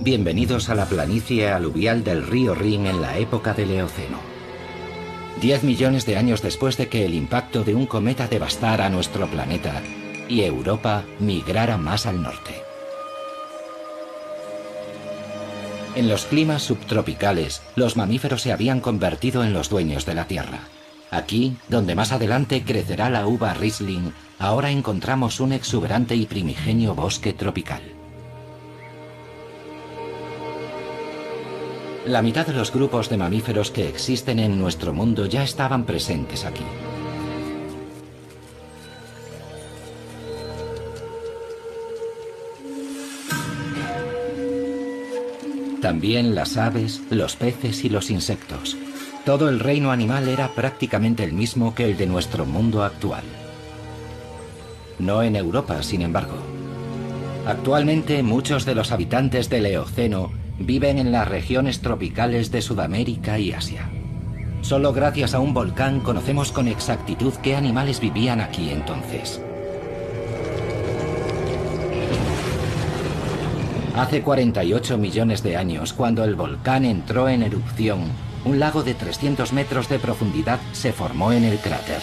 Bienvenidos a la planicie aluvial del río Rin en la época del Eoceno. 10 millones de años después de que el impacto de un cometa devastara nuestro planeta y Europa migrara más al norte. En los climas subtropicales, los mamíferos se habían convertido en los dueños de la Tierra. Aquí, donde más adelante crecerá la uva Riesling, ahora encontramos un exuberante y primigenio bosque tropical. La mitad de los grupos de mamíferos que existen en nuestro mundo ya estaban presentes aquí. También las aves, los peces y los insectos. Todo el reino animal era prácticamente el mismo que el de nuestro mundo actual. No en Europa, sin embargo. Actualmente, muchos de los habitantes del Eoceno viven en las regiones tropicales de Sudamérica y Asia. Solo gracias a un volcán conocemos con exactitud qué animales vivían aquí entonces. Hace 48 millones de años, cuando el volcán entró en erupción, un lago de 300 metros de profundidad se formó en el cráter.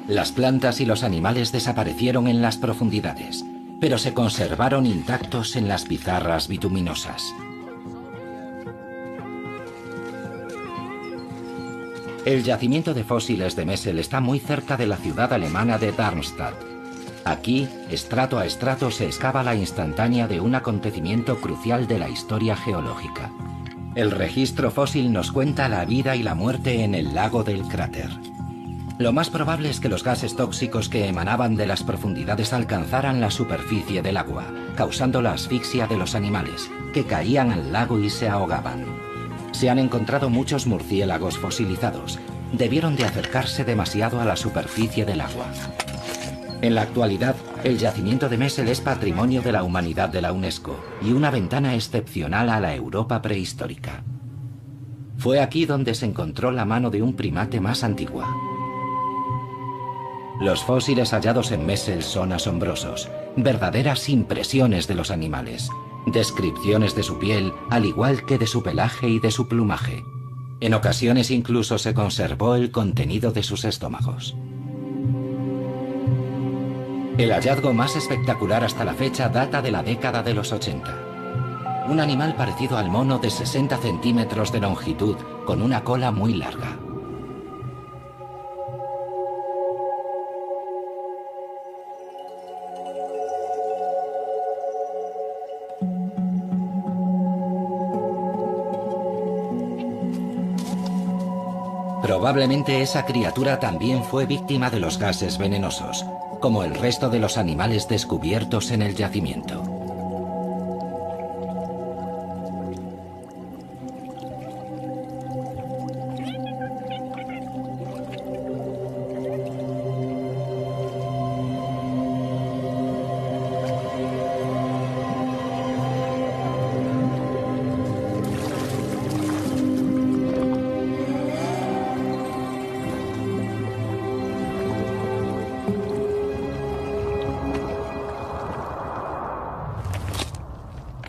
Las plantas y los animales desaparecieron en las profundidades, pero se conservaron intactos en las pizarras bituminosas. El yacimiento de fósiles de Messel está muy cerca de la ciudad alemana de Darmstadt. Aquí, estrato a estrato, se excava la instantánea de un acontecimiento crucial de la historia geológica. El registro fósil nos cuenta la vida y la muerte en el lago del cráter. Lo más probable es que los gases tóxicos que emanaban de las profundidades alcanzaran la superficie del agua, causando la asfixia de los animales, que caían al lago y se ahogaban. Se han encontrado muchos murciélagos fosilizados. Debieron de acercarse demasiado a la superficie del agua. En la actualidad, el yacimiento de Messel es Patrimonio de la Humanidad de la UNESCO y una ventana excepcional a la Europa prehistórica. Fue aquí donde se encontró la mano de un primate más antigua. Los fósiles hallados en Messel son asombrosos, verdaderas impresiones de los animales, descripciones de su piel, al igual que de su pelaje y de su plumaje. En ocasiones incluso se conservó el contenido de sus estómagos. El hallazgo más espectacular hasta la fecha data de la década de los 80. Un animal parecido al mono de 60 centímetros de longitud, con una cola muy larga. Probablemente esa criatura también fue víctima de los gases venenosos, como el resto de los animales descubiertos en el yacimiento.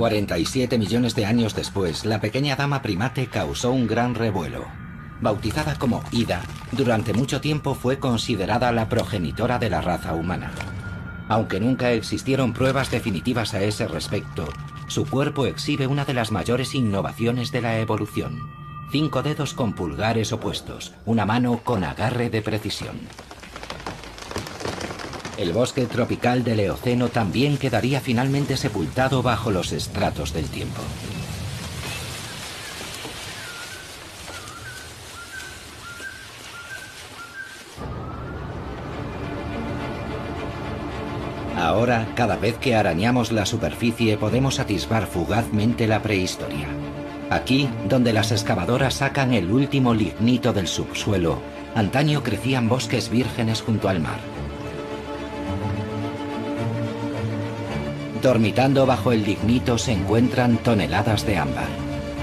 $47 millones de años después, la pequeña dama primate causó un gran revuelo. Bautizada como Ida, durante mucho tiempo fue considerada la progenitora de la raza humana. Aunque nunca existieron pruebas definitivas a ese respecto, su cuerpo exhibe una de las mayores innovaciones de la evolución. 5 dedos con pulgares opuestos, una mano con agarre de precisión. El bosque tropical del Eoceno también quedaría finalmente sepultado bajo los estratos del tiempo. Ahora, cada vez que arañamos la superficie podemos atisbar fugazmente la prehistoria. Aquí, donde las excavadoras sacan el último lignito del subsuelo, antaño crecían bosques vírgenes junto al mar. Dormitando bajo el lignito se encuentran toneladas de ámbar.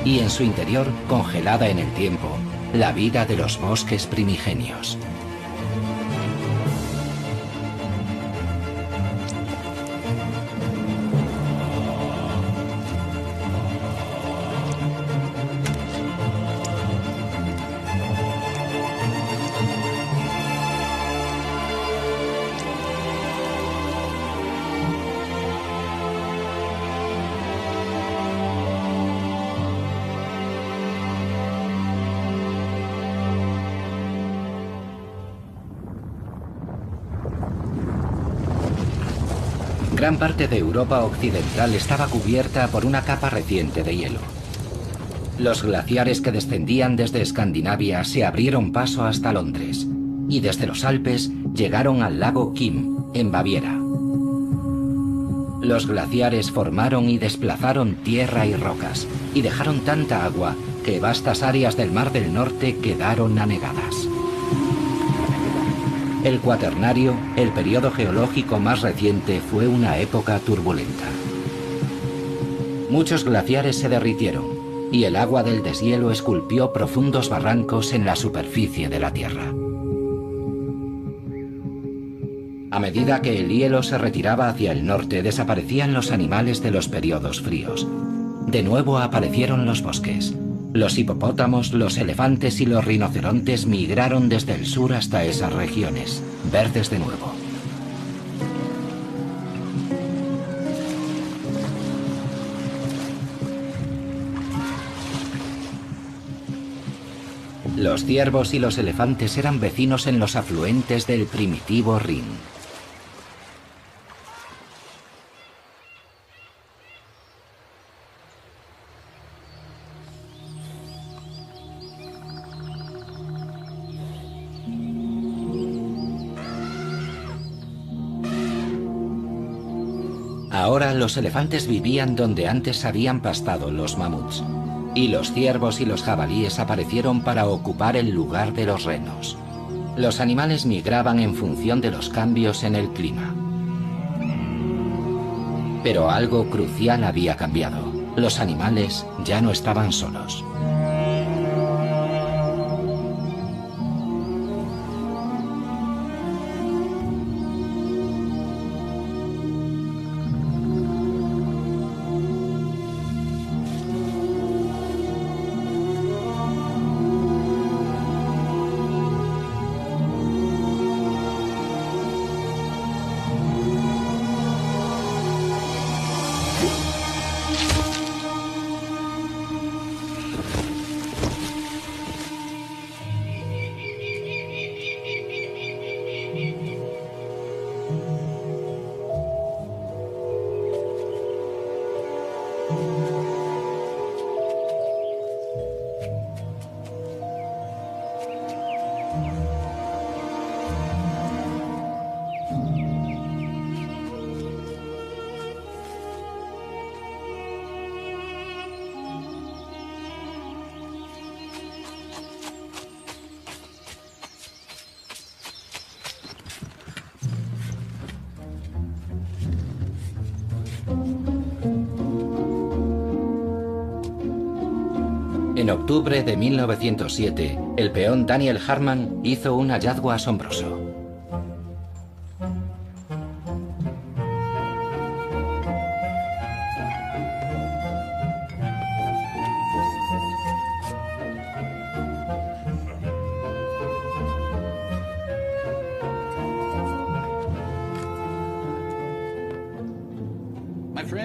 y en su interior, congelada en el tiempo, la vida de los bosques primigenios. Gran parte de Europa occidental estaba cubierta por una capa reciente de hielo. Los glaciares que descendían desde Escandinavia se abrieron paso hasta Londres y desde los Alpes llegaron al lago Kim, en Baviera. Los glaciares formaron y desplazaron tierra y rocas y dejaron tanta agua que vastas áreas del Mar del Norte quedaron anegadas. El Cuaternario, el periodo geológico más reciente, fue una época turbulenta. Muchos glaciares se derritieron y el agua del deshielo esculpió profundos barrancos en la superficie de la Tierra. A medida que el hielo se retiraba hacia el norte, desaparecían los animales de los periodos fríos. De nuevo aparecieron los bosques. Los hipopótamos, los elefantes y los rinocerontes migraron desde el sur hasta esas regiones, verdes de nuevo. Los ciervos y los elefantes eran vecinos en los afluentes del primitivo Rin. Ahora los elefantes vivían donde antes habían pastado los mamuts, y los ciervos y los jabalíes aparecieron para ocupar el lugar de los renos. Los animales migraban en función de los cambios en el clima. Pero algo crucial había cambiado. Los animales ya no estaban solos. En octubre de 1907, el peón Daniel Harman hizo un hallazgo asombroso.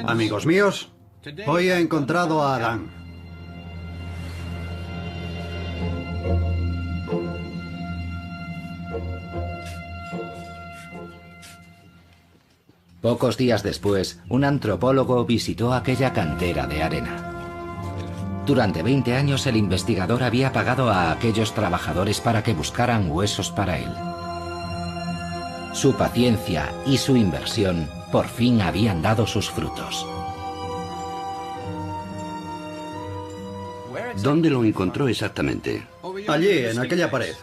Amigos míos, hoy he encontrado a Adán. Pocos días después, un antropólogo visitó aquella cantera de arena. Durante 20 años el investigador había pagado a aquellos trabajadores para que buscaran huesos para él. Su paciencia y su inversión por fin habían dado sus frutos. ¿Dónde lo encontró exactamente? Allí, en aquella pared.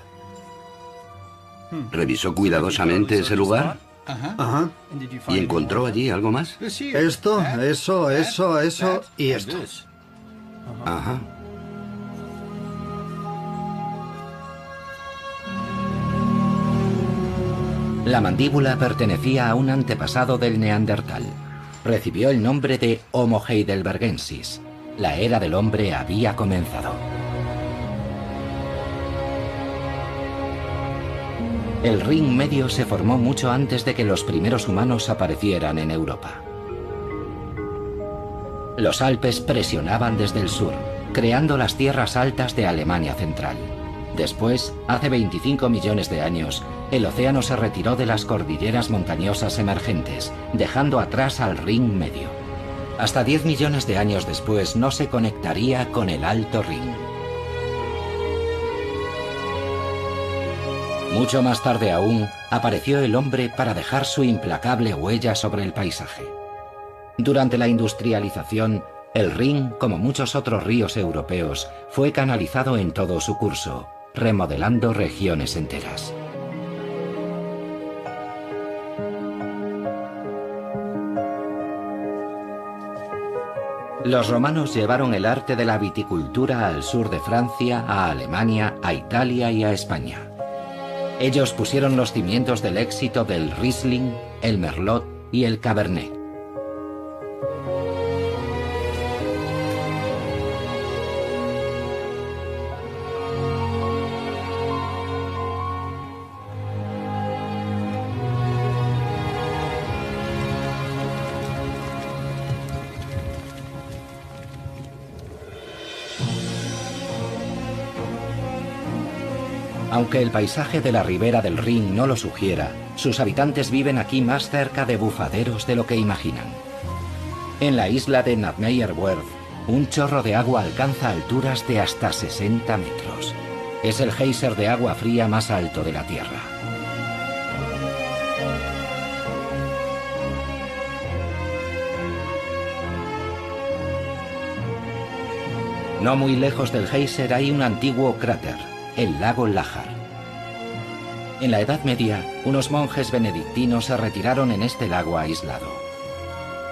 ¿Revisó cuidadosamente ese lugar? Ajá. ¿Y encontró allí algo más? Esto, eso y esto. Ajá. La mandíbula pertenecía a un antepasado del neandertal. Recibió el nombre de Homo heidelbergensis. La era del hombre había comenzado. El Ring Medio se formó mucho antes de que los primeros humanos aparecieran en Europa. Los Alpes presionaban desde el sur, creando las tierras altas de Alemania Central. Después, hace 25 millones de años, el océano se retiró de las cordilleras montañosas emergentes, dejando atrás al Ring Medio. Hasta 10 millones de años después no se conectaría con el Alto Ring. Mucho más tarde aún, apareció el hombre para dejar su implacable huella sobre el paisaje. Durante la industrialización, el Rin, como muchos otros ríos europeos, fue canalizado en todo su curso, remodelando regiones enteras. Los romanos llevaron el arte de la viticultura al sur de Francia, a Alemania, a Italia y a España. Ellos pusieron los cimientos del éxito del Riesling, el Merlot y el Cabernet. Aunque el paisaje de la ribera del Rin no lo sugiera, sus habitantes viven aquí más cerca de bufaderos de lo que imaginan. En la isla de Nadmeyerwerf, un chorro de agua alcanza alturas de hasta 60 metros. Es el geyser de agua fría más alto de la Tierra. No muy lejos del geyser hay un antiguo cráter, el lago Lájar. En la Edad Media, unos monjes benedictinos se retiraron en este lago aislado.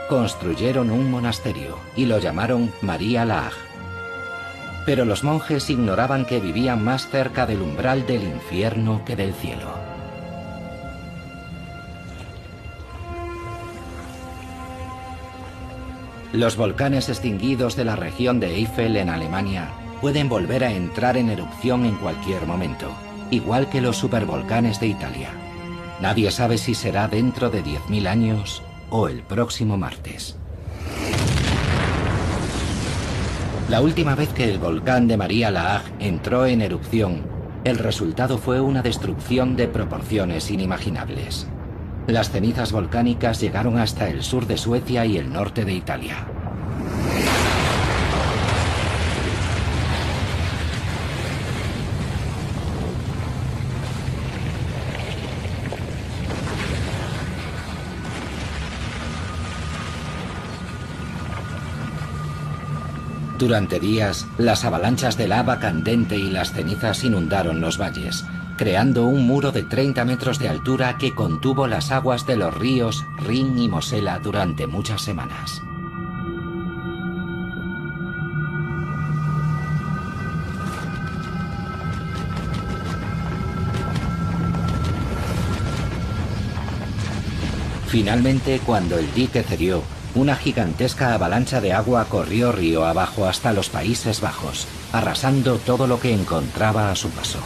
Construyeron un monasterio y lo llamaron María Laach. Pero los monjes ignoraban que vivían más cerca del umbral del infierno que del cielo. Los volcanes extinguidos de la región de Eifel en Alemania pueden volver a entrar en erupción en cualquier momento, igual que los supervolcanes de Italia. Nadie sabe si será dentro de 10.000 años o el próximo martes. La última vez que el volcán de María Laach entró en erupción, el resultado fue una destrucción de proporciones inimaginables. Las cenizas volcánicas llegaron hasta el sur de Suecia y el norte de Italia. Durante días, las avalanchas de lava candente y las cenizas inundaron los valles, creando un muro de 30 metros de altura que contuvo las aguas de los ríos Rin y Mosela durante muchas semanas. Finalmente, cuando el dique cedió, una gigantesca avalancha de agua corrió río abajo hasta los Países Bajos, arrasando todo lo que encontraba a su paso.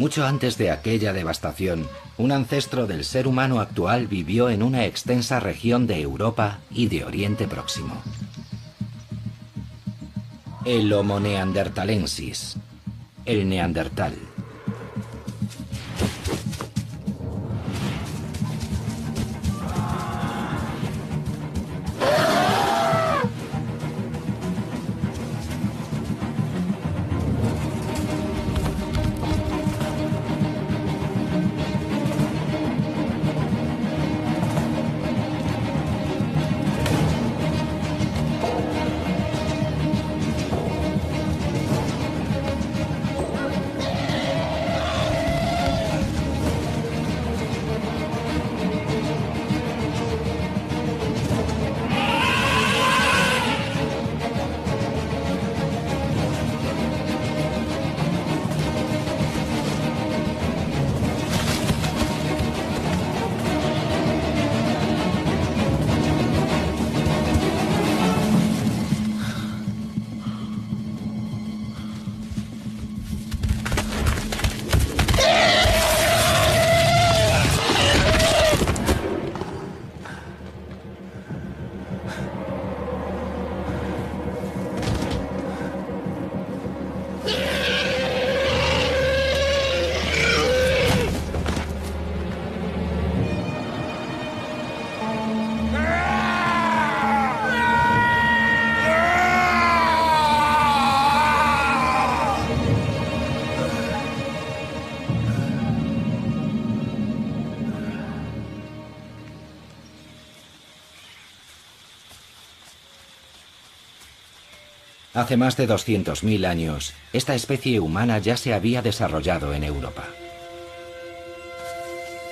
Mucho antes de aquella devastación, un ancestro del ser humano actual vivió en una extensa región de Europa y de Oriente Próximo. El Homo neanderthalensis, el neandertal. Hace más de 200.000 años, esta especie humana ya se había desarrollado en Europa.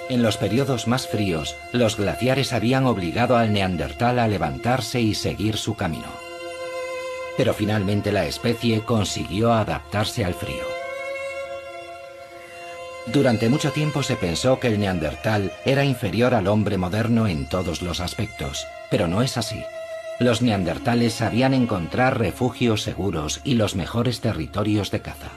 En los periodos más fríos, los glaciares habían obligado al neandertal a levantarse y seguir su camino. Pero finalmente la especie consiguió adaptarse al frío. Durante mucho tiempo se pensó que el neandertal era inferior al hombre moderno en todos los aspectos, pero no es así. Los neandertales sabían encontrar refugios seguros y los mejores territorios de caza.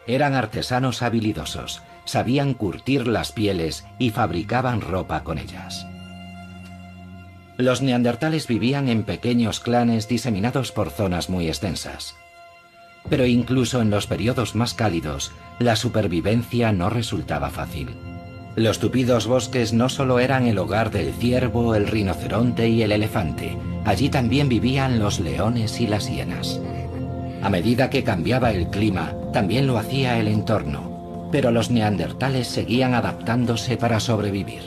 Eran artesanos habilidosos, sabían curtir las pieles y fabricaban ropa con ellas. Los neandertales vivían en pequeños clanes diseminados por zonas muy extensas. Pero incluso en los periodos más cálidos, la supervivencia no resultaba fácil. Los tupidos bosques no solo eran el hogar del ciervo, el rinoceronte y el elefante, allí también vivían los leones y las hienas. A medida que cambiaba el clima, también lo hacía el entorno, pero los neandertales seguían adaptándose para sobrevivir.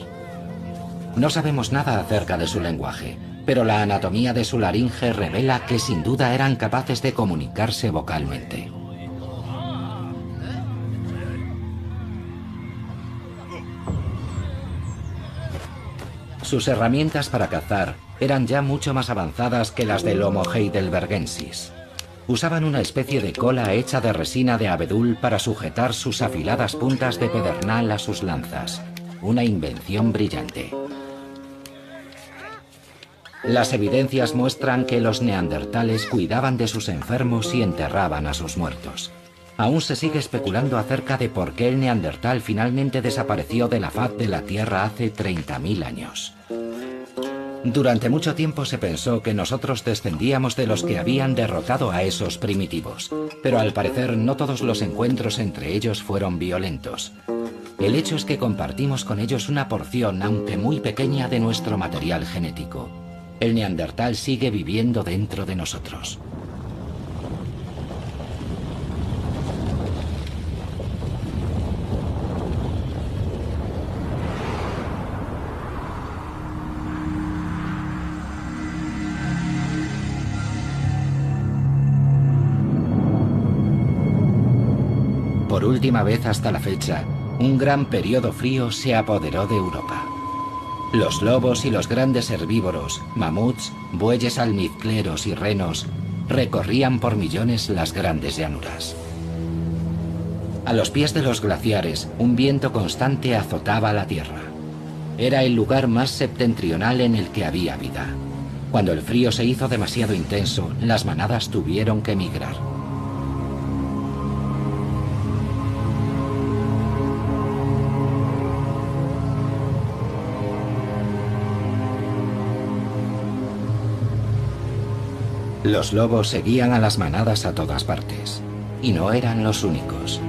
No sabemos nada acerca de su lenguaje, pero la anatomía de su laringe revela que sin duda eran capaces de comunicarse vocalmente. Sus herramientas para cazar eran ya mucho más avanzadas que las del Homo heidelbergensis. Usaban una especie de cola hecha de resina de abedul para sujetar sus afiladas puntas de pedernal a sus lanzas. Una invención brillante. Las evidencias muestran que los neandertales cuidaban de sus enfermos y enterraban a sus muertos. Aún se sigue especulando acerca de por qué el neandertal finalmente desapareció de la faz de la Tierra hace 30.000 años. Durante mucho tiempo se pensó que nosotros descendíamos de los que habían derrotado a esos primitivos, pero al parecer no todos los encuentros entre ellos fueron violentos. El hecho es que compartimos con ellos una porción, aunque muy pequeña, de nuestro material genético. El neandertal sigue viviendo dentro de nosotros. Por última vez hasta la fecha, un gran periodo frío se apoderó de Europa. Los lobos y los grandes herbívoros, mamuts, bueyes almizcleros y renos, recorrían por millones las grandes llanuras. A los pies de los glaciares, un viento constante azotaba la tierra. Era el lugar más septentrional en el que había vida. Cuando el frío se hizo demasiado intenso, las manadas tuvieron que emigrar. Los lobos seguían a las manadas a todas partes, y no eran los únicos.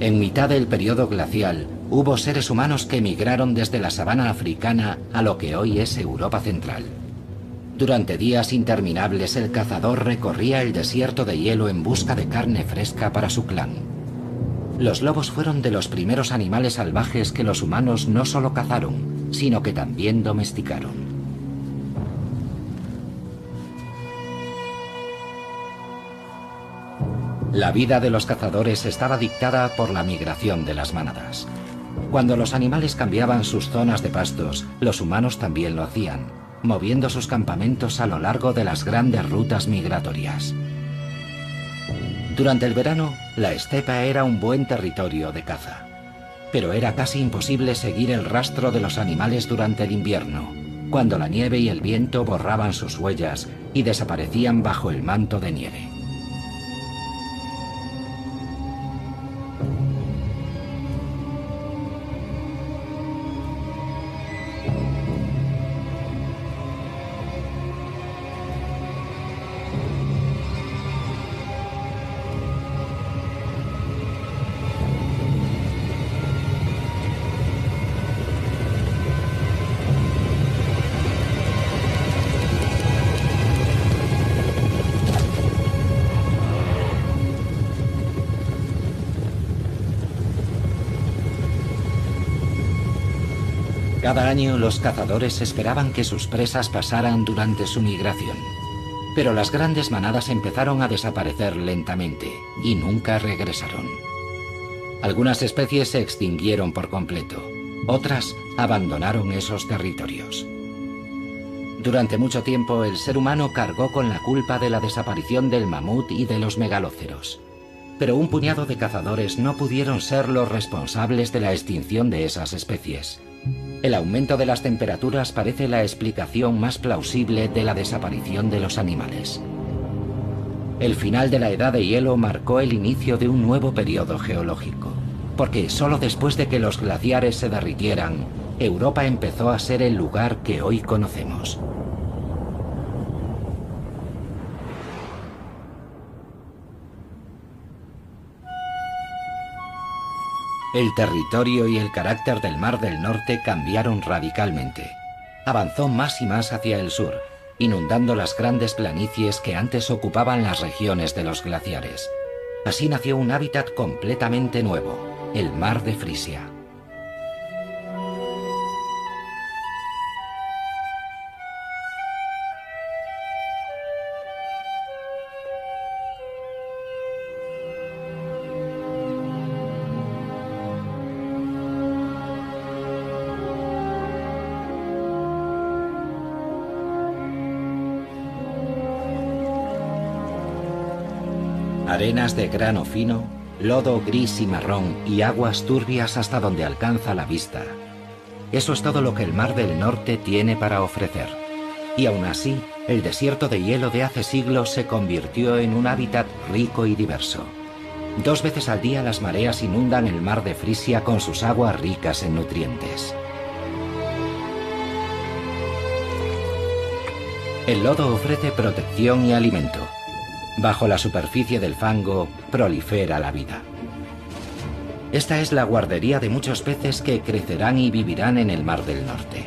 En mitad del periodo glacial, hubo seres humanos que emigraron desde la sabana africana a lo que hoy es Europa Central. Durante días interminables, el cazador recorría el desierto de hielo en busca de carne fresca para su clan. Los lobos fueron de los primeros animales salvajes que los humanos no solo cazaron, sino que también domesticaron. La vida de los cazadores estaba dictada por la migración de las manadas. Cuando los animales cambiaban sus zonas de pastos, los humanos también lo hacían, moviendo sus campamentos a lo largo de las grandes rutas migratorias. Durante el verano, la estepa era un buen territorio de caza. Pero era casi imposible seguir el rastro de los animales durante el invierno, cuando la nieve y el viento borraban sus huellas y desaparecían bajo el manto de nieve. Cada año los cazadores esperaban que sus presas pasaran durante su migración. Pero las grandes manadas empezaron a desaparecer lentamente y nunca regresaron. Algunas especies se extinguieron por completo, otras abandonaron esos territorios. Durante mucho tiempo el ser humano cargó con la culpa de la desaparición del mamut y de los megalóceros. Pero un puñado de cazadores no pudieron ser los responsables de la extinción de esas especies. El aumento de las temperaturas parece la explicación más plausible de la desaparición de los animales. El final de la Edad de Hielo marcó el inicio de un nuevo periodo geológico, porque solo después de que los glaciares se derritieran, Europa empezó a ser el lugar que hoy conocemos. El territorio y el carácter del Mar del Norte cambiaron radicalmente. Avanzó más y más hacia el sur, inundando las grandes planicies que antes ocupaban las regiones de los glaciares. Así nació un hábitat completamente nuevo, el Mar de Frisia. Arenas de grano fino, lodo gris y marrón y aguas turbias hasta donde alcanza la vista. Eso es todo lo que el Mar del Norte tiene para ofrecer. Y aún así, el desierto de hielo de hace siglos se convirtió en un hábitat rico y diverso. 2 veces al día las mareas inundan el Mar de Frisia con sus aguas ricas en nutrientes. El lodo ofrece protección y alimento. Bajo la superficie del fango prolifera la vida. Esta es la guardería de muchos peces que crecerán y vivirán en el Mar del Norte.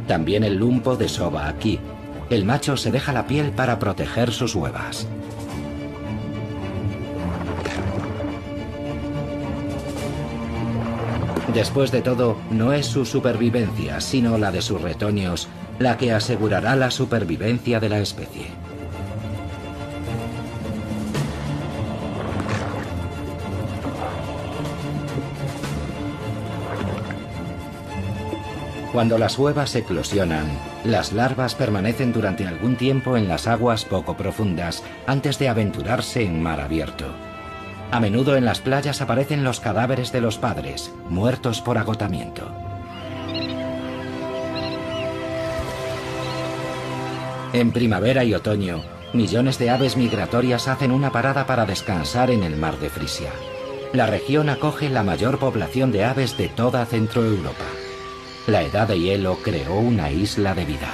También el lumpo desova aquí. El macho se deja la piel para proteger sus huevas. Después de todo, no es su supervivencia, sino la de sus retoños, la que asegurará la supervivencia de la especie. Cuando las huevas eclosionan, las larvas permanecen durante algún tiempo en las aguas poco profundas antes de aventurarse en mar abierto. A menudo en las playas aparecen los cadáveres de los padres, muertos por agotamiento. En primavera y otoño, millones de aves migratorias hacen una parada para descansar en el Mar de Frisia. La región acoge la mayor población de aves de toda Centroeuropa. La Edad de Hielo creó una isla de vida.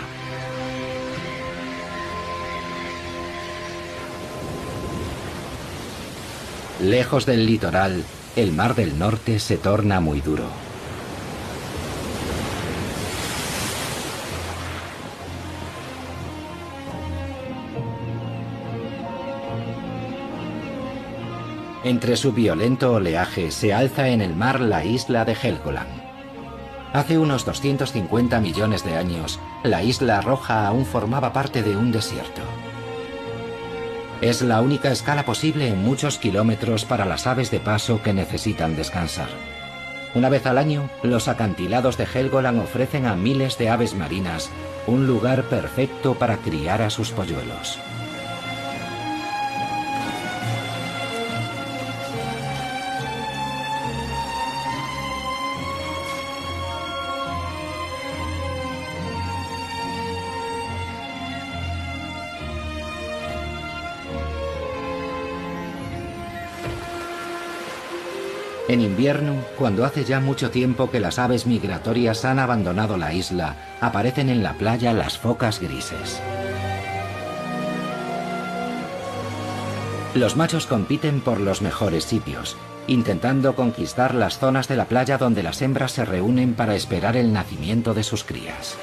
Lejos del litoral, el Mar del Norte se torna muy duro. Entre su violento oleaje se alza en el mar la isla de Helgoland. Hace unos 250 millones de años, la Isla Roja aún formaba parte de un desierto. Es la única escala posible en muchos kilómetros para las aves de paso que necesitan descansar. Una vez al año, los acantilados de Helgoland ofrecen a miles de aves marinas un lugar perfecto para criar a sus polluelos. En invierno, cuando hace ya mucho tiempo que las aves migratorias han abandonado la isla, aparecen en la playa las focas grises. Los machos compiten por los mejores sitios, intentando conquistar las zonas de la playa donde las hembras se reúnen para esperar el nacimiento de sus crías.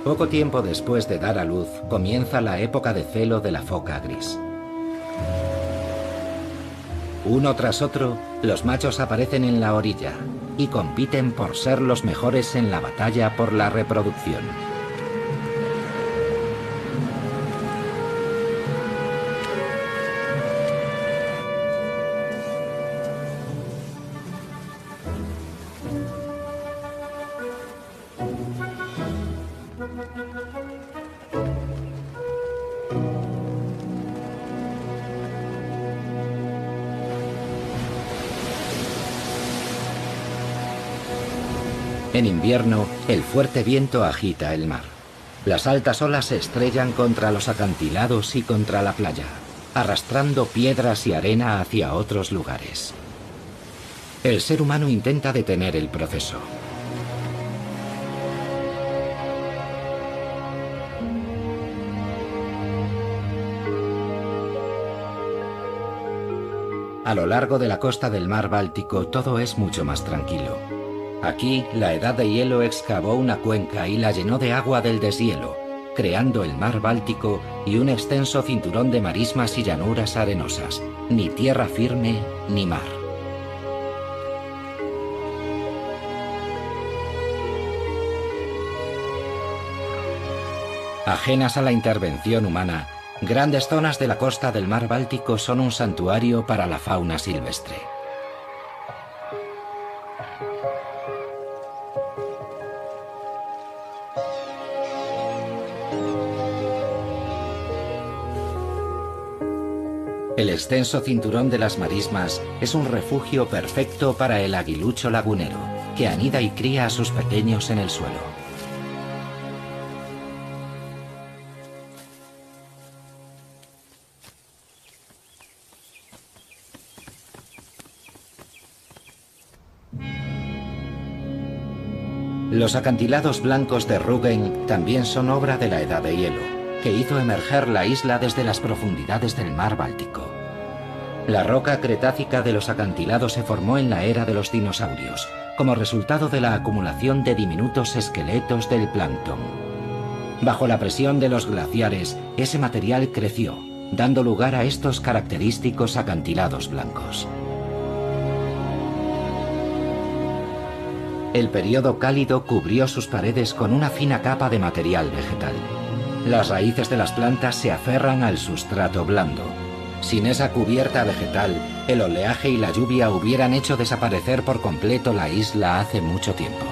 Poco tiempo después de dar a luz, comienza la época de celo de la foca gris. Uno tras otro, los machos aparecen en la orilla y compiten por ser los mejores en la batalla por la reproducción. En invierno, el fuerte viento agita el mar. Las altas olas se estrellan contra los acantilados y contra la playa, arrastrando piedras y arena hacia otros lugares. El ser humano intenta detener el proceso. A lo largo de la costa del mar Báltico todo es mucho más tranquilo. Aquí, la edad de hielo excavó una cuenca y la llenó de agua del deshielo, creando el mar Báltico y un extenso cinturón de marismas y llanuras arenosas, ni tierra firme ni mar. Ajenas a la intervención humana, grandes zonas de la costa del mar Báltico son un santuario para la fauna silvestre. El extenso cinturón de las marismas es un refugio perfecto para el aguilucho lagunero, que anida y cría a sus pequeños en el suelo. Los acantilados blancos de Rügen también son obra de la Edad de Hielo, que hizo emerger la isla desde las profundidades del mar Báltico. La roca cretácica de los acantilados se formó en la era de los dinosaurios, como resultado de la acumulación de diminutos esqueletos del plancton. Bajo la presión de los glaciares, ese material creció, dando lugar a estos característicos acantilados blancos. El periodo cálido cubrió sus paredes con una fina capa de material vegetal. Las raíces de las plantas se aferran al sustrato blando. Sin esa cubierta vegetal, el oleaje y la lluvia hubieran hecho desaparecer por completo la isla hace mucho tiempo.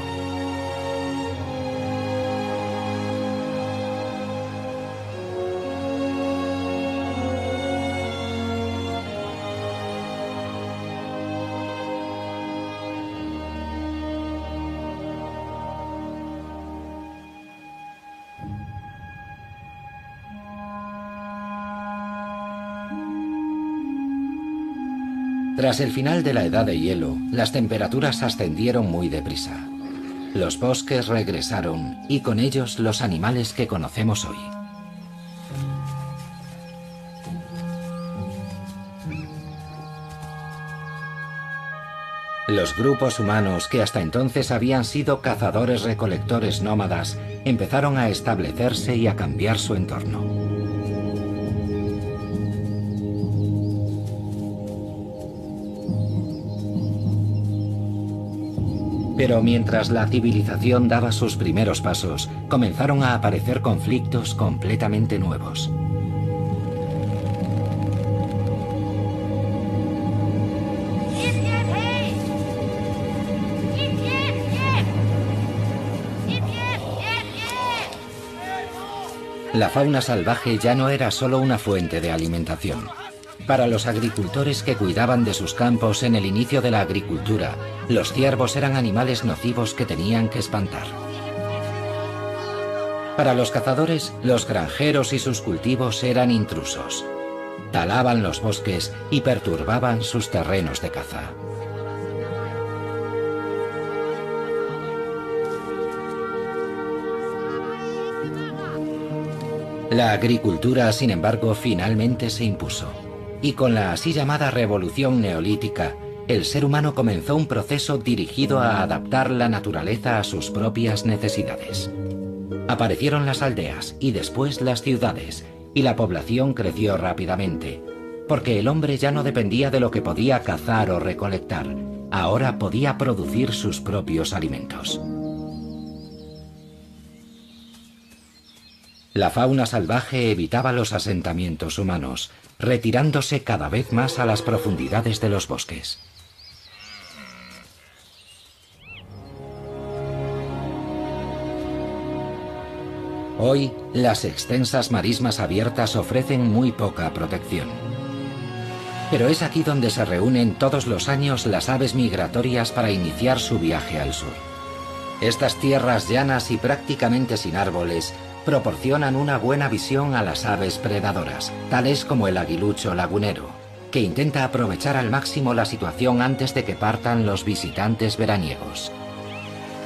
Tras el final de la Edad de Hielo, las temperaturas ascendieron muy deprisa. Los bosques regresaron y con ellos los animales que conocemos hoy. Los grupos humanos que hasta entonces habían sido cazadores-recolectores nómadas empezaron a establecerse y a cambiar su entorno. Pero mientras la civilización daba sus primeros pasos, comenzaron a aparecer conflictos completamente nuevos. La fauna salvaje ya no era solo una fuente de alimentación. Para los agricultores que cuidaban de sus campos en el inicio de la agricultura, los ciervos eran animales nocivos que tenían que espantar. Para los cazadores, los granjeros y sus cultivos eran intrusos. Talaban los bosques y perturbaban sus terrenos de caza. La agricultura, sin embargo, finalmente se impuso. Y con la así llamada Revolución Neolítica, el ser humano comenzó un proceso dirigido a adaptar la naturaleza a sus propias necesidades. Aparecieron las aldeas y después las ciudades, y la población creció rápidamente, porque el hombre ya no dependía de lo que podía cazar o recolectar, ahora podía producir sus propios alimentos. La fauna salvaje evitaba los asentamientos humanos, retirándose cada vez más a las profundidades de los bosques. Hoy, las extensas marismas abiertas ofrecen muy poca protección. Pero es aquí donde se reúnen todos los años las aves migratorias para iniciar su viaje al sur. Estas tierras llanas y prácticamente sin árboles proporcionan una buena visión a las aves predadoras, tales como el aguilucho lagunero, que intenta aprovechar al máximo la situación antes de que partan los visitantes veraniegos.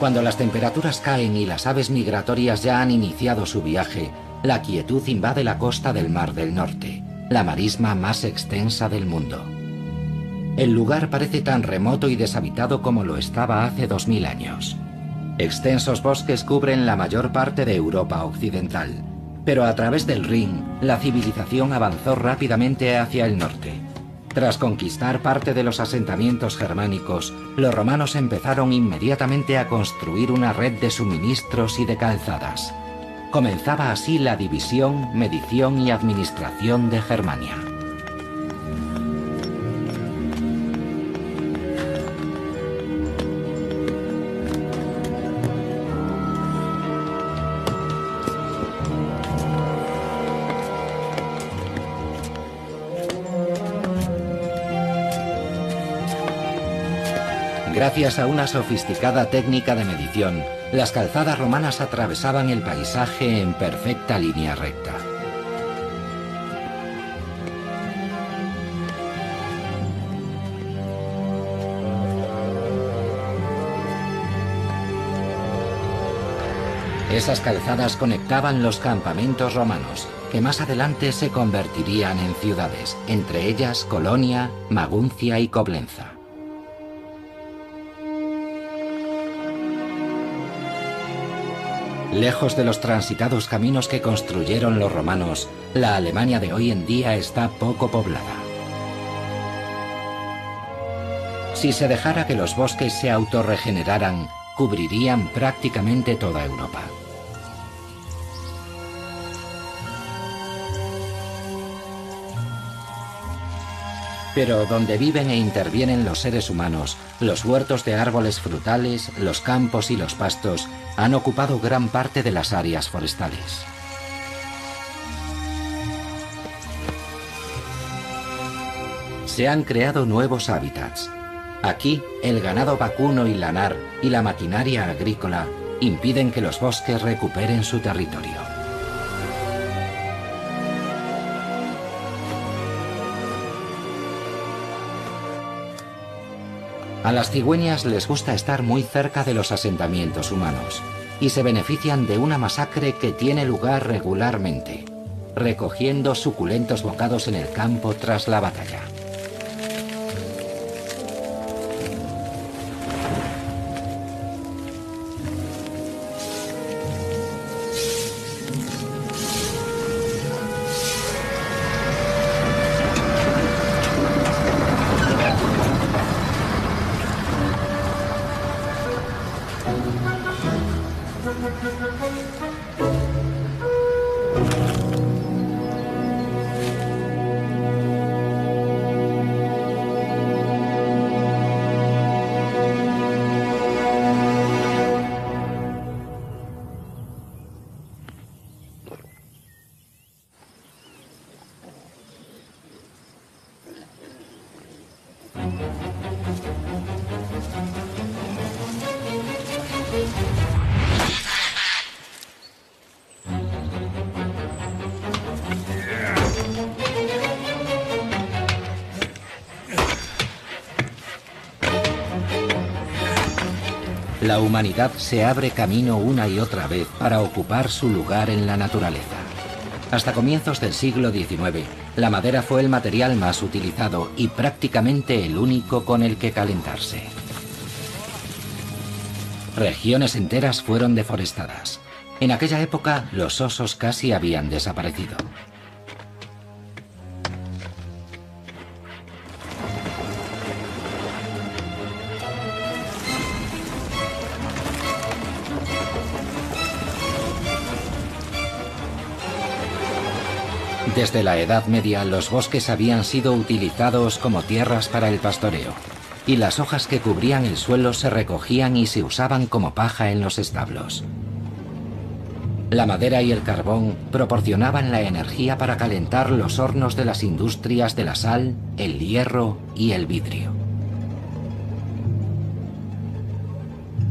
Cuando las temperaturas caen y las aves migratorias ya han iniciado su viaje, la quietud invade la costa del Mar del Norte, la marisma más extensa del mundo. El lugar parece tan remoto y deshabitado como lo estaba hace 2000 años. Extensos bosques cubren la mayor parte de Europa occidental, pero a través del Rin, la civilización avanzó rápidamente hacia el norte. Tras conquistar parte de los asentamientos germánicos, los romanos empezaron inmediatamente a construir una red de suministros y de calzadas. Comenzaba así la división, medición y administración de Germania. Gracias a una sofisticada técnica de medición, las calzadas romanas atravesaban el paisaje en perfecta línea recta. Esas calzadas conectaban los campamentos romanos, que más adelante se convertirían en ciudades, entre ellas Colonia, Maguncia y Coblenza. Lejos de los transitados caminos que construyeron los romanos, la Alemania de hoy en día está poco poblada. Si se dejara que los bosques se autorregeneraran, cubrirían prácticamente toda Europa. Pero donde viven e intervienen los seres humanos, los huertos de árboles frutales, los campos y los pastos han ocupado gran parte de las áreas forestales. Se han creado nuevos hábitats. Aquí, el ganado vacuno y lanar y la maquinaria agrícola impiden que los bosques recuperen su territorio. A las cigüeñas les gusta estar muy cerca de los asentamientos humanos y se benefician de una masacre que tiene lugar regularmente, recogiendo suculentos bocados en el campo tras la batalla. La humanidad se abre camino una y otra vez para ocupar su lugar en la naturaleza. Hasta comienzos del siglo XIX, la madera fue el material más utilizado y prácticamente el único con el que calentarse. Regiones enteras fueron deforestadas. En aquella época, los osos casi habían desaparecido. Desde la Edad Media, los bosques habían sido utilizados como tierras para el pastoreo, y las hojas que cubrían el suelo se recogían y se usaban como paja en los establos. La madera y el carbón proporcionaban la energía para calentar los hornos de las industrias de la sal, el hierro y el vidrio.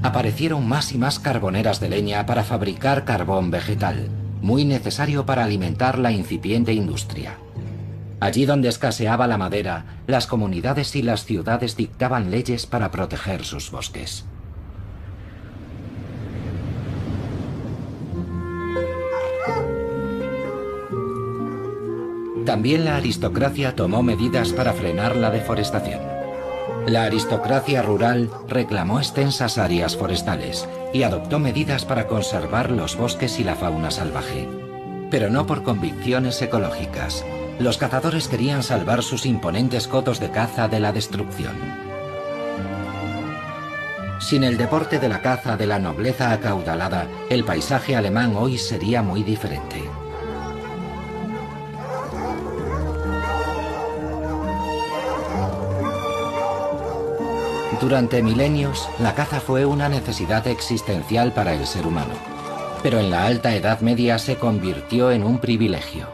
Aparecieron más y más carboneras de leña para fabricar carbón vegetal, muy necesario para alimentar la incipiente industria. Allí donde escaseaba la madera, las comunidades y las ciudades dictaban leyes para proteger sus bosques. También la aristocracia tomó medidas para frenar la deforestación. La aristocracia rural reclamó extensas áreas forestales y adoptó medidas para conservar los bosques y la fauna salvaje. Pero no por convicciones ecológicas. Los cazadores querían salvar sus imponentes cotos de caza de la destrucción. Sin el deporte de la caza de la nobleza acaudalada, el paisaje alemán hoy sería muy diferente. Durante milenios, la caza fue una necesidad existencial para el ser humano, pero en la Alta Edad Media se convirtió en un privilegio.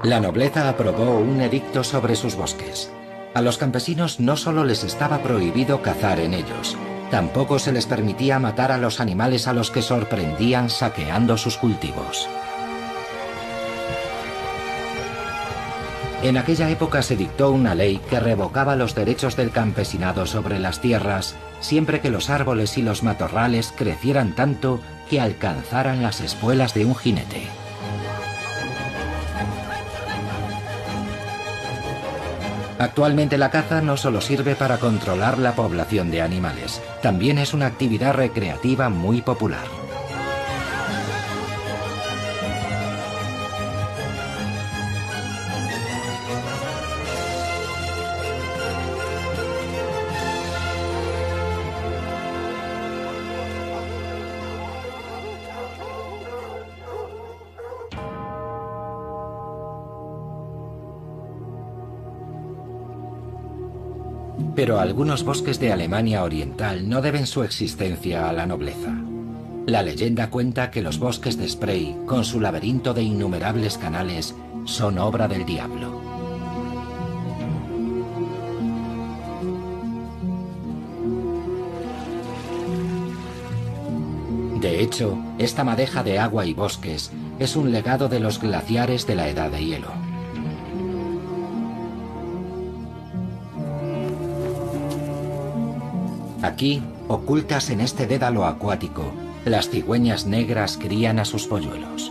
La nobleza aprobó un edicto sobre sus bosques. A los campesinos no solo les estaba prohibido cazar en ellos, tampoco se les permitía matar a los animales a los que sorprendían saqueando sus cultivos. En aquella época se dictó una ley que revocaba los derechos del campesinado sobre las tierras siempre que los árboles y los matorrales crecieran tanto que alcanzaran las espuelas de un jinete. Actualmente la caza no solo sirve para controlar la población de animales, también es una actividad recreativa muy popular. Pero algunos bosques de Alemania Oriental no deben su existencia a la nobleza. La leyenda cuenta que los bosques de Spree, con su laberinto de innumerables canales, son obra del diablo. De hecho, esta madeja de agua y bosques es un legado de los glaciares de la Edad de Hielo. Aquí, ocultas en este dédalo acuático, las cigüeñas negras crían a sus polluelos.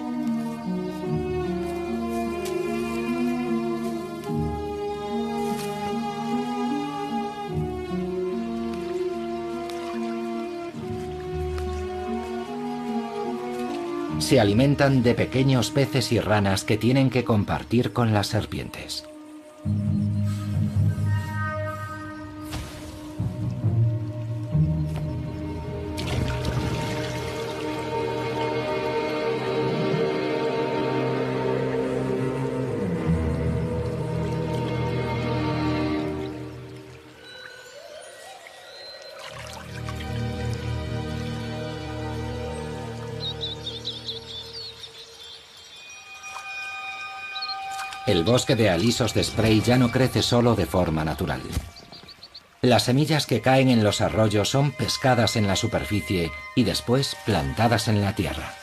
Se alimentan de pequeños peces y ranas que tienen que compartir con las serpientes. El bosque de alisos de Spree ya no crece solo de forma natural. Las semillas que caen en los arroyos son pescadas en la superficie y después plantadas en la tierra.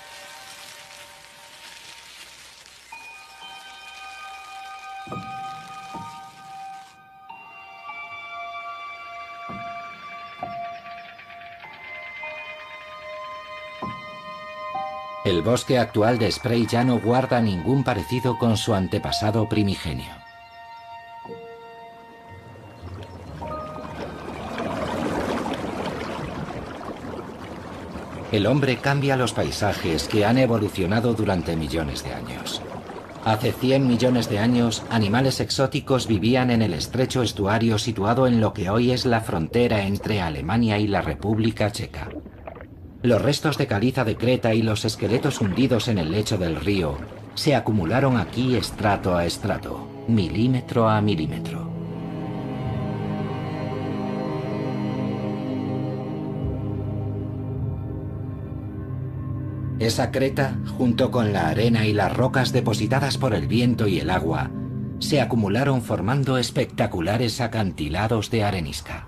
El bosque actual de Spree ya no guarda ningún parecido con su antepasado primigenio. El hombre cambia los paisajes que han evolucionado durante millones de años. Hace 100 millones de años, animales exóticos vivían en el estrecho estuario situado en lo que hoy es la frontera entre Alemania y la República Checa. Los restos de caliza de Creta y los esqueletos hundidos en el lecho del río se acumularon aquí estrato a estrato, milímetro a milímetro. Esa creta, junto con la arena y las rocas depositadas por el viento y el agua, se acumularon formando espectaculares acantilados de arenisca.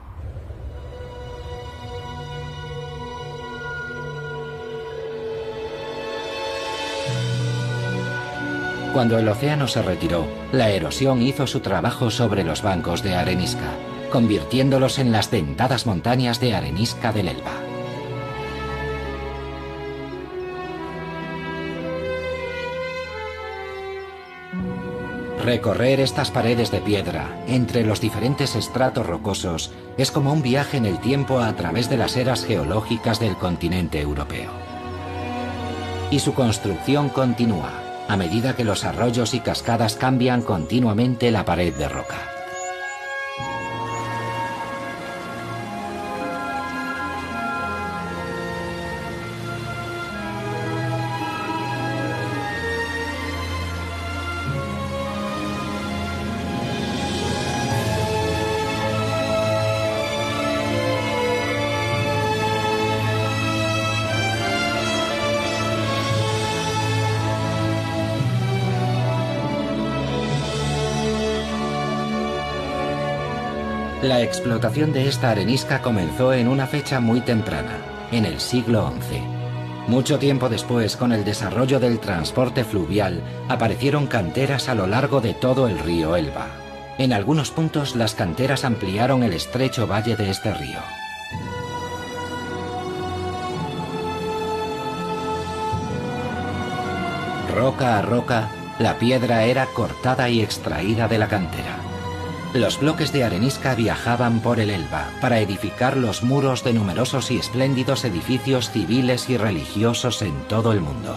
Cuando el océano se retiró, la erosión hizo su trabajo sobre los bancos de arenisca, convirtiéndolos en las dentadas montañas de arenisca del Elba. Recorrer estas paredes de piedra entre los diferentes estratos rocosos es como un viaje en el tiempo a través de las eras geológicas del continente europeo. Y su construcción continúa, a medida que los arroyos y cascadas cambian continuamente la pared de roca. La explotación de esta arenisca comenzó en una fecha muy temprana, en el siglo XI. Mucho tiempo después, con el desarrollo del transporte fluvial, aparecieron canteras a lo largo de todo el río Elba. En algunos puntos, las canteras ampliaron el estrecho valle de este río. Roca a roca, la piedra era cortada y extraída de la cantera. Los bloques de arenisca viajaban por el Elba para edificar los muros de numerosos y espléndidos edificios civiles y religiosos en todo el mundo.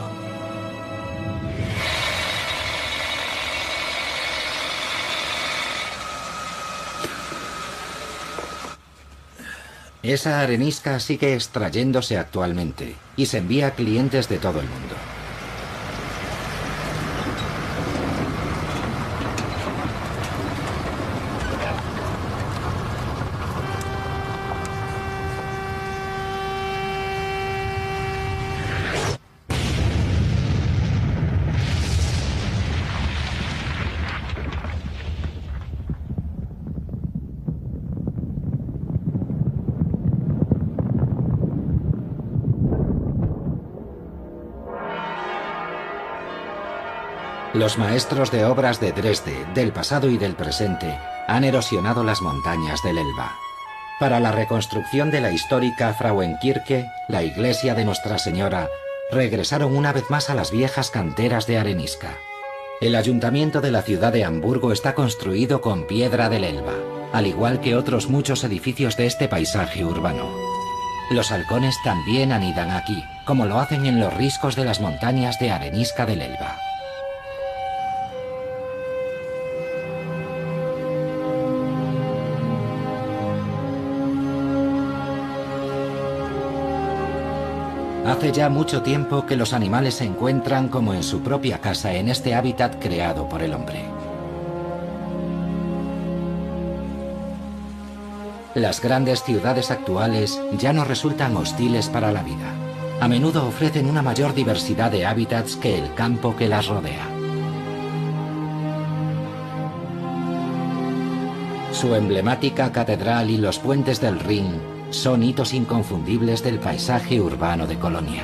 Esa arenisca sigue extrayéndose actualmente y se envía a clientes de todo el mundo. Los maestros de obras de Dresde, del pasado y del presente, han erosionado las montañas del Elba. Para la reconstrucción de la histórica Frauenkirche, la iglesia de Nuestra Señora, regresaron una vez más a las viejas canteras de arenisca. El ayuntamiento de la ciudad de Hamburgo está construido con piedra del Elba, al igual que otros muchos edificios de este paisaje urbano. Los halcones también anidan aquí, como lo hacen en los riscos de las montañas de arenisca del Elba. Hace ya mucho tiempo que los animales se encuentran como en su propia casa en este hábitat creado por el hombre. Las grandes ciudades actuales ya no resultan hostiles para la vida. A menudo ofrecen una mayor diversidad de hábitats que el campo que las rodea. Su emblemática catedral y los puentes del Rin son hitos inconfundibles del paisaje urbano de Colonia.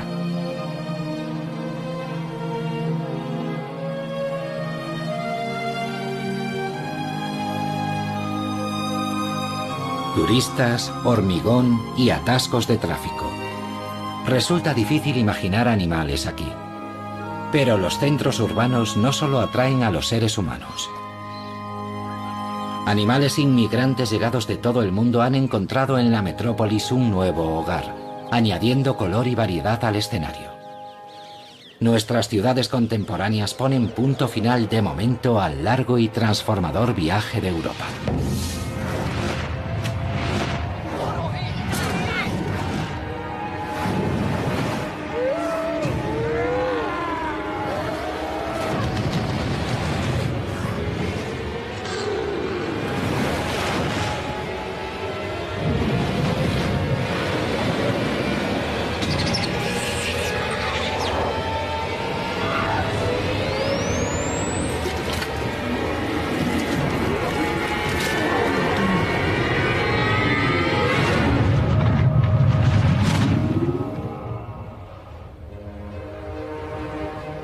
Turistas, hormigón y atascos de tráfico. Resulta difícil imaginar animales aquí. Pero los centros urbanos no solo atraen a los seres humanos. Animales inmigrantes llegados de todo el mundo han encontrado en la metrópolis un nuevo hogar, añadiendo color y variedad al escenario. Nuestras ciudades contemporáneas ponen punto final de momento al largo y transformador viaje de Europa.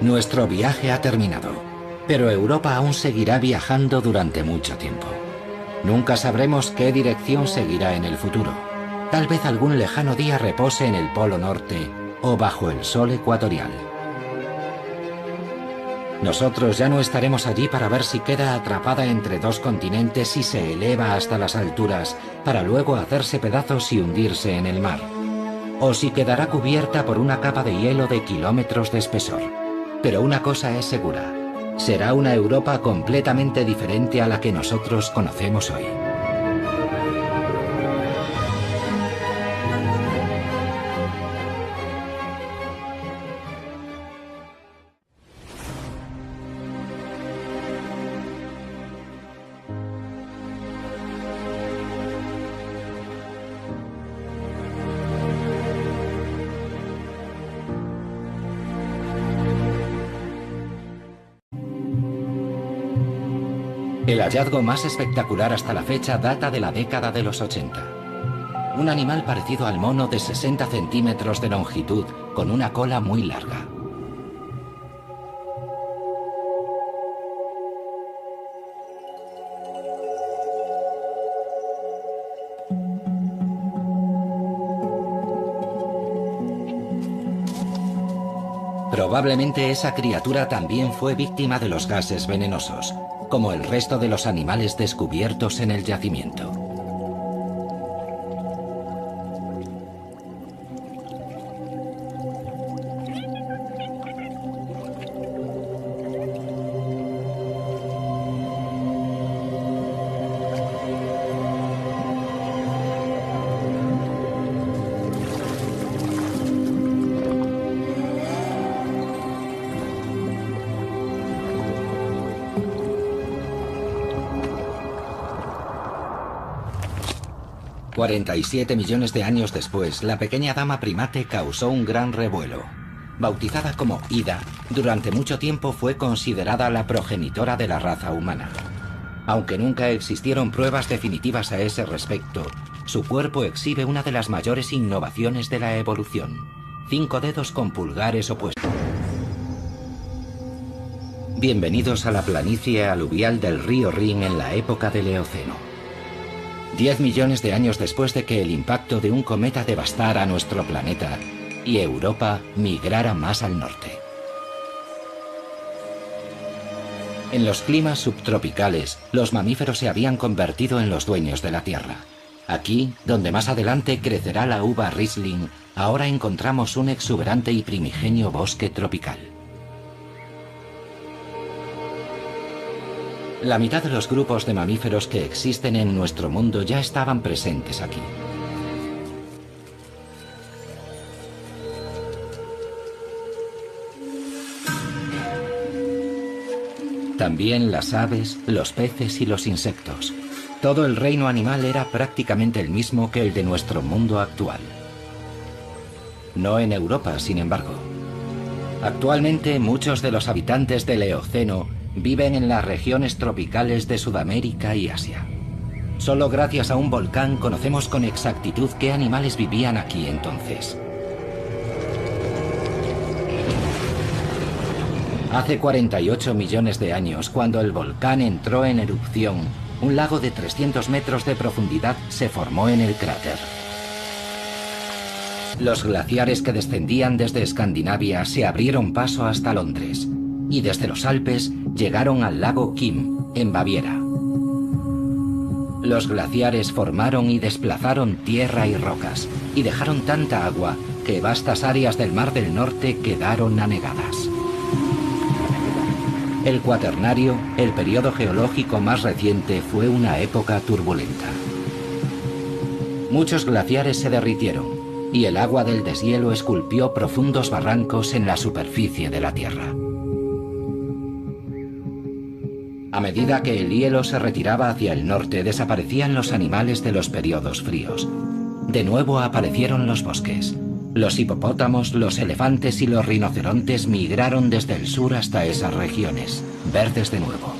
Nuestro viaje ha terminado, pero Europa aún seguirá viajando durante mucho tiempo. Nunca sabremos qué dirección seguirá en el futuro. Tal vez algún lejano día repose en el Polo Norte o bajo el sol ecuatorial. Nosotros ya no estaremos allí para ver si queda atrapada entre dos continentes y se eleva hasta las alturas para luego hacerse pedazos y hundirse en el mar. O si quedará cubierta por una capa de hielo de kilómetros de espesor. Pero una cosa es segura, será una Europa completamente diferente a la que nosotros conocemos hoy. El hallazgo más espectacular hasta la fecha data de la década de los 80. Un animal parecido al mono de 60 centímetros de longitud, con una cola muy larga. Probablemente esa criatura también fue víctima de los gases venenosos, como el resto de los animales descubiertos en el yacimiento. $47 millones de años después, la pequeña dama primate causó un gran revuelo. Bautizada como Ida, durante mucho tiempo fue considerada la progenitora de la raza humana. Aunque nunca existieron pruebas definitivas a ese respecto, su cuerpo exhibe una de las mayores innovaciones de la evolución: 5 dedos con pulgares opuestos. Bienvenidos a la planicie aluvial del río Rin en la época del Eoceno. 10 millones de años después de que el impacto de un cometa devastara nuestro planeta y Europa migrara más al norte. En los climas subtropicales, los mamíferos se habían convertido en los dueños de la Tierra. Aquí, donde más adelante crecerá la uva Riesling, ahora encontramos un exuberante y primigenio bosque tropical. La mitad de los grupos de mamíferos que existen en nuestro mundo ya estaban presentes aquí. También las aves, los peces y los insectos. Todo el reino animal era prácticamente el mismo que el de nuestro mundo actual. No en Europa, sin embargo. Actualmente, muchos de los habitantes del Eoceno viven en las regiones tropicales de Sudamérica y Asia. Solo gracias a un volcán conocemos con exactitud qué animales vivían aquí entonces. Hace 48 millones de años, cuando el volcán entró en erupción, un lago de 300 metros de profundidad se formó en el cráter. Los glaciares que descendían desde Escandinavia se abrieron paso hasta Londres, y desde los Alpes llegaron al lago Kim, en Baviera. Los glaciares formaron y desplazaron tierra y rocas, y dejaron tanta agua que vastas áreas del Mar del Norte quedaron anegadas. El Cuaternario, el periodo geológico más reciente, fue una época turbulenta. Muchos glaciares se derritieron, y el agua del deshielo esculpió profundos barrancos en la superficie de la Tierra. A medida que el hielo se retiraba hacia el norte, desaparecían los animales de los periodos fríos. De nuevo aparecieron los bosques. Los hipopótamos, los elefantes y los rinocerontes migraron desde el sur hasta esas regiones, verdes de nuevo.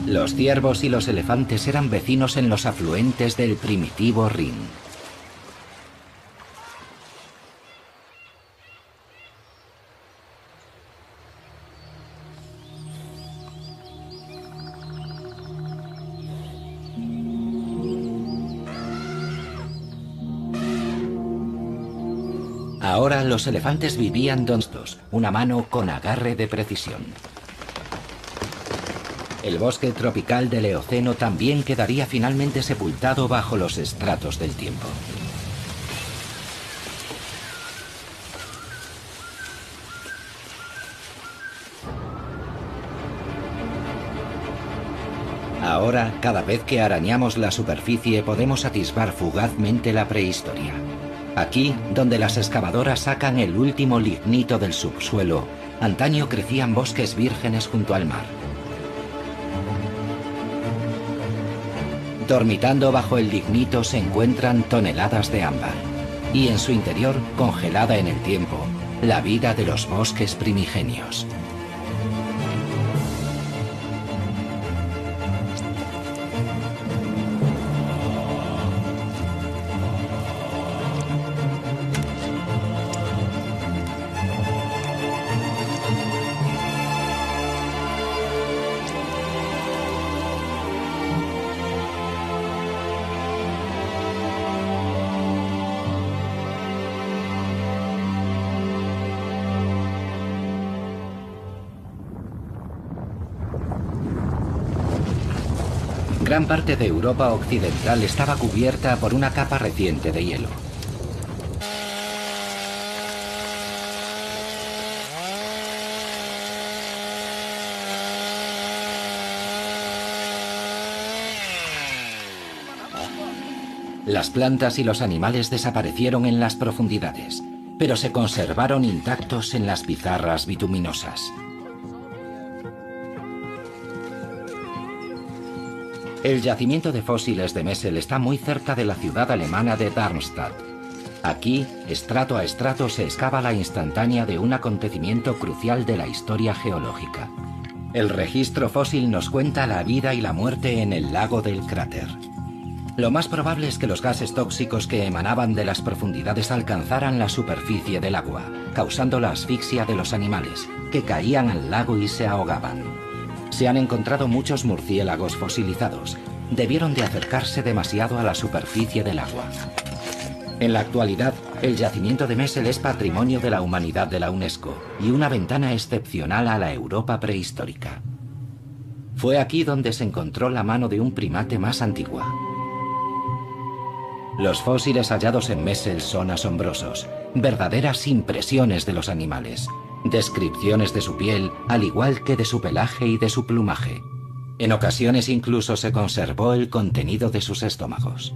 Los ciervos y los elefantes eran vecinos en los afluentes del primitivo Rin. Ahora los elefantes vivían donstos, una mano con agarre de precisión. El bosque tropical del Eoceno también quedaría finalmente sepultado bajo los estratos del tiempo. Ahora, cada vez que arañamos la superficie, podemos atisbar fugazmente la prehistoria. Aquí, donde las excavadoras sacan el último lignito del subsuelo, antaño crecían bosques vírgenes junto al mar. Dormitando bajo el lignito se encuentran toneladas de ámbar, y en su interior, congelada en el tiempo, la vida de los bosques primigenios. Gran parte de Europa occidental estaba cubierta por una capa reciente de hielo. Las plantas y los animales desaparecieron en las profundidades, pero se conservaron intactos en las pizarras bituminosas. El yacimiento de fósiles de Messel está muy cerca de la ciudad alemana de Darmstadt. Aquí, estrato a estrato, se excava la instantánea de un acontecimiento crucial de la historia geológica. El registro fósil nos cuenta la vida y la muerte en el lago del cráter. Lo más probable es que los gases tóxicos que emanaban de las profundidades alcanzaran la superficie del agua, causando la asfixia de los animales, que caían al lago y se ahogaban. Se han encontrado muchos murciélagos fosilizados. Debieron de acercarse demasiado a la superficie del agua. En la actualidad, el yacimiento de Messel es Patrimonio de la Humanidad de la UNESCO y una ventana excepcional a la Europa prehistórica. Fue aquí donde se encontró la mano de un primate más antigua. Los fósiles hallados en Messel son asombrosos, verdaderas impresiones de los animales. Descripciones de su piel, al igual que de su pelaje y de su plumaje. En ocasiones incluso se conservó el contenido de sus estómagos.